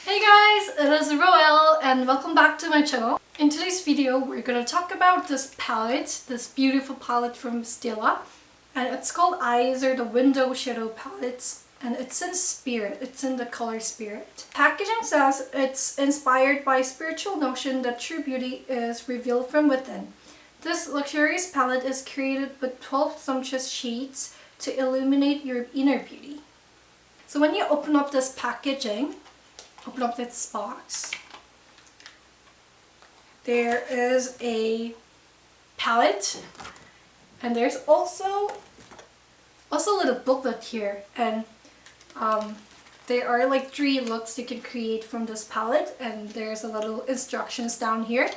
Hey guys, it is Roelle and welcome back to my channel. In today's video we're gonna talk about this palette, this beautiful palette from Stila, and it's called Eyes or the Window Shadow Palettes, and it's in Spirit, it's in the color Spirit. Packaging says it's inspired by spiritual notion that true beauty is revealed from within. This luxurious palette is created with 12 sumptuous shades to illuminate your inner beauty. So when you open up this packaging, open up this box, there is a palette and there's also a little booklet here, and there are like 3 looks you can create from this palette, and there's a little instructions down here.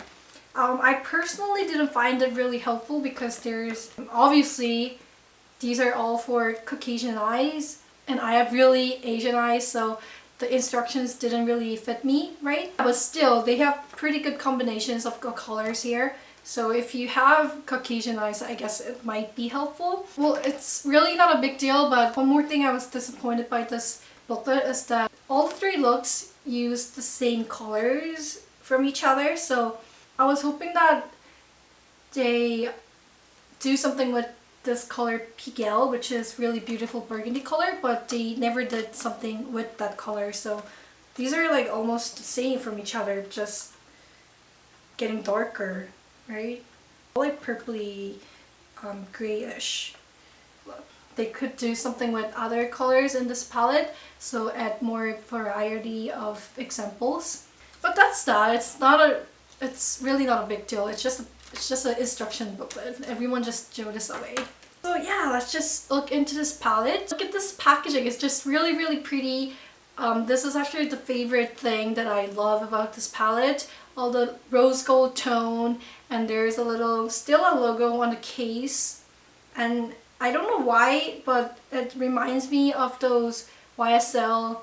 I personally didn't find it really helpful because there's obviously these are all for Caucasian eyes and I have really Asian eyes, so the instructions didn't really fit me, right? But still, they have pretty good combinations of colors here. So if you have Caucasian eyes, I guess it might be helpful. Well, it's really not a big deal, but one more thing I was disappointed by this booklet is that all 3 looks use the same colors from each other. So I was hoping that they do something with this color Pigel, which is really beautiful burgundy color, but they never did something with that color. So these are like almost the same from each other, just getting darker, right? Like purpley, grayish. They could do something with other colors in this palette, so add more variety of examples. But that's that. It's really not a big deal. It's just an instruction booklet. Everyone just threw this away. So yeah, let's just look into this palette. Look at this packaging. It's just really pretty. This is actually the favorite thing that I love about this palette. All the rose gold tone, and there's a little Stila logo on the case. And I don't know why, but it reminds me of those YSL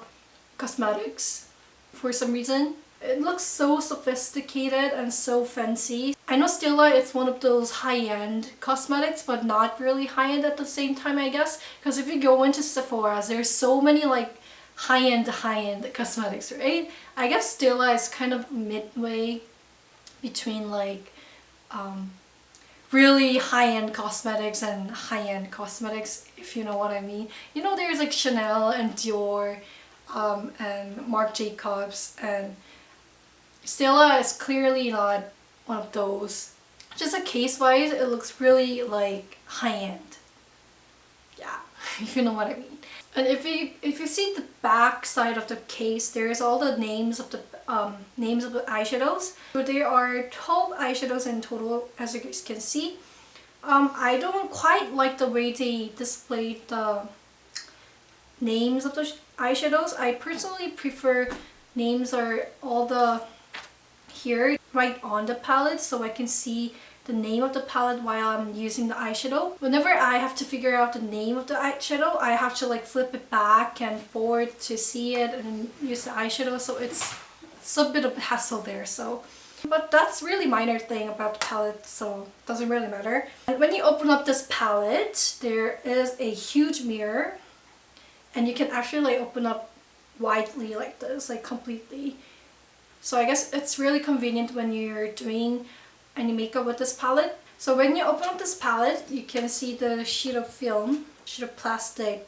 cosmetics for some reason. It looks so sophisticated and so fancy. I know Stila, it's one of those high-end cosmetics, but not really high-end at the same time, I guess. Because if you go into Sephora, there's so many like high-end cosmetics, right? I guess Stila is kind of midway between like really high-end cosmetics and high-end cosmetics, if you know what I mean. You know, there's like Chanel and Dior and Marc Jacobs, and Stila is clearly not one of those. Just a case-wise, it looks really like high-end. Yeah, if you know what I mean. And if you see the back side of the case, there's all the names of the eyeshadows. So there are 12 eyeshadows in total, as you guys can see. I don't quite like the way they displayed the names of the eyeshadows. I personally prefer names are all the here right on the palette, so I can see the name of the palette while I'm using the eyeshadow. Whenever I have to figure out the name of the eyeshadow, I have to like flip it back and forward to see it and use the eyeshadow, so it's a bit of a hassle there. So, but that's really minor thing about the palette, so it doesn't really matter. And when you open up this palette, there is a huge mirror, and you can actually like open up widely like this, like completely. So I guess it's really convenient when you're doing any makeup with this palette. So when you open up this palette, you can see the sheet of plastic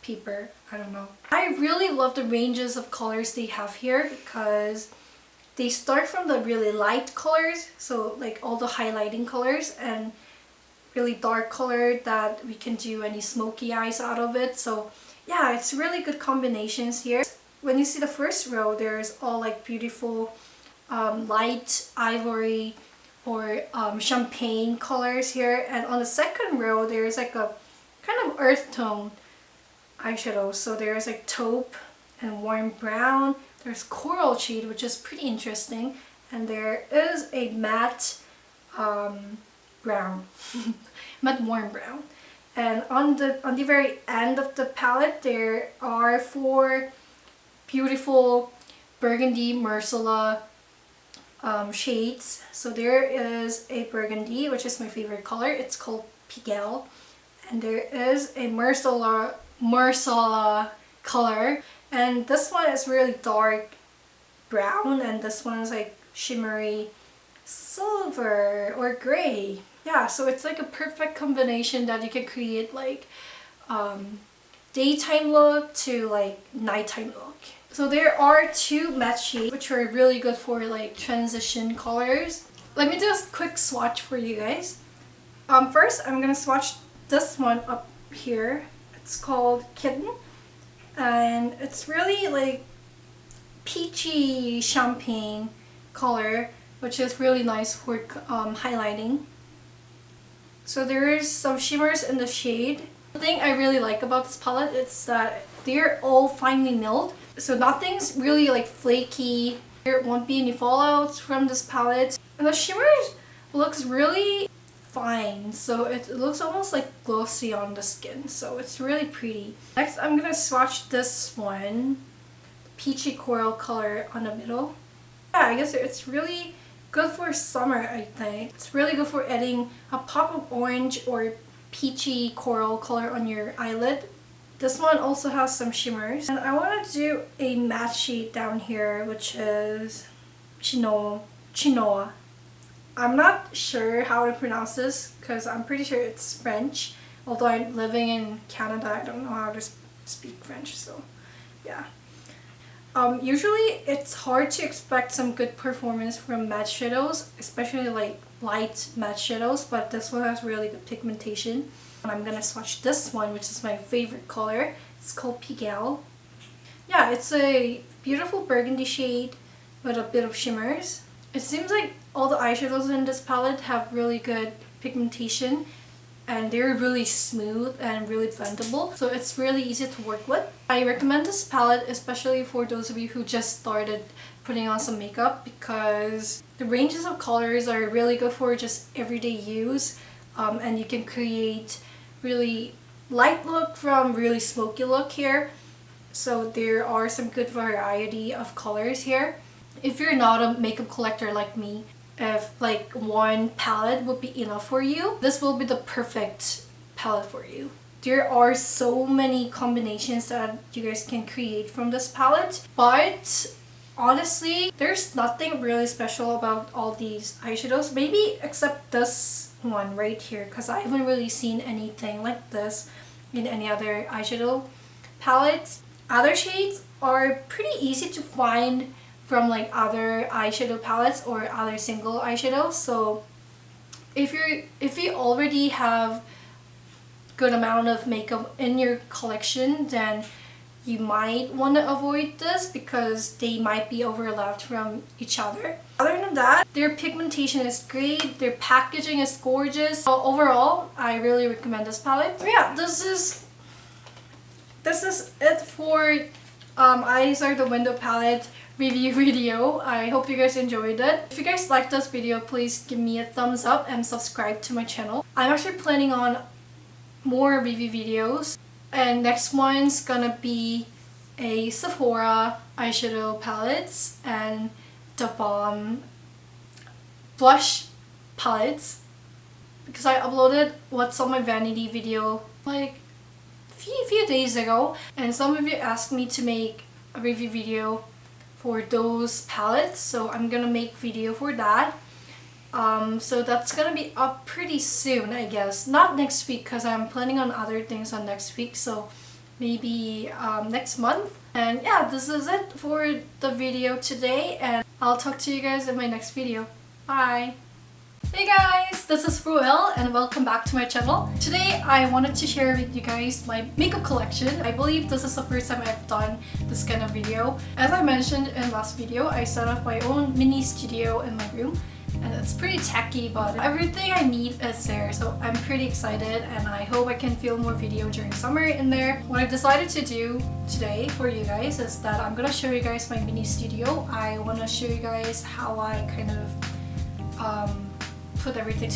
paper, I don't know. I really love the ranges of colors they have here, because they start from the really light colors, so like all the highlighting colors, and really dark color that we can do any smoky eyes out of it. So yeah, it's really good combinations here. When you see the first row, there's all like beautiful light ivory or champagne colors here, and on the second row there's like a kind of earth tone eyeshadow. So there's like taupe and warm brown, there's coral shade, which is pretty interesting, and there is a matte brown matte warm brown. And on the very end of the palette, there are 4 beautiful burgundy Marsala shades. So there is a burgundy, which is my favorite color. It's called Pigel. And there is a Marsala color, And this one is really dark brown, and this one is like shimmery silver or gray. Yeah, so it's like a perfect combination that you can create like daytime look to like nighttime look. So there are two matte shades which are really good for like transition colors. Let me do a quick swatch for you guys. First I'm gonna swatch this one up here. It's called Kitten, and it's really like peachy champagne color, which is really nice for highlighting. So there is some shimmers in the shade. The thing I really like about this palette is that they're all finely milled, so nothing's really like flaky. There won't be any fallouts from this palette, and the shimmers looks really fine, so it looks almost like glossy on the skin, so it's really pretty. Next I'm gonna swatch this one, peachy coral color on the middle. Yeah, I guess it's really good for summer, I think. It's really good for adding a pop of orange or peachy coral color on your eyelid. This one also has some shimmers. And I want to do a matte shade down here, which is Chinoa. I'm not sure how to pronounce this because I'm pretty sure it's French. Although I'm living in Canada, I don't know how to speak French, so yeah. Usually it's hard to expect some good performance from matte shadows, especially like light matte shadows, but this one has really good pigmentation. And I'm gonna swatch this one, which is my favorite color. It's called Pigalle. Yeah, it's a beautiful burgundy shade with a bit of shimmers. It seems like all the eyeshadows in this palette have really good pigmentation, and they're really smooth and really blendable, so it's really easy to work with. I recommend this palette especially for those of you who just started putting on some makeup, because the ranges of colors are really good for just everyday use, and you can create really light look from really smoky look here. So there are some good variety of colors here. If you're not a makeup collector like me, if like one palette would be enough for you, this will be the perfect palette for you. There are so many combinations that you guys can create from this palette, but honestly, there's nothing really special about all these eyeshadows, maybe except this one right here, because I haven't really seen anything like this in any other eyeshadow palettes. Other shades are pretty easy to find from like other eyeshadow palettes or other single eyeshadows. So if you already have good amount of makeup in your collection, then you might want to avoid this because they might be overlapped from each other. Other than that, their pigmentation is great, their packaging is gorgeous. So overall, I really recommend this palette. So yeah, this is it for Eyes Are the Window palette review video. I hope you guys enjoyed it. If you guys liked this video, please give me a thumbs up and subscribe to my channel. I'm actually planning on more review videos, and next one's gonna be a Sephora eyeshadow palettes and the Balm blush palettes, because I uploaded What's On My Vanity video like few days ago, and some of you asked me to make a review video for those palettes, so I'm gonna make video for that. So that's gonna be up pretty soon, I guess. Not next week because I'm planning on other things on next week, so maybe next month. And yeah, this is it for the video today, and I'll talk to you guys in my next video. Bye! Hey guys, this is Roelle and welcome back to my channel. Today I wanted to share with you guys my makeup collection. I believe this is the first time I've done this kind of video. As I mentioned in last video, I set up my own mini studio in my room, and it's pretty tacky, but everything I need is there, so I'm pretty excited, and I hope I can film more video during summer in there. What I decided to do today for you guys is that I'm gonna show you guys my mini studio. I want to show you guys how I kind of put everything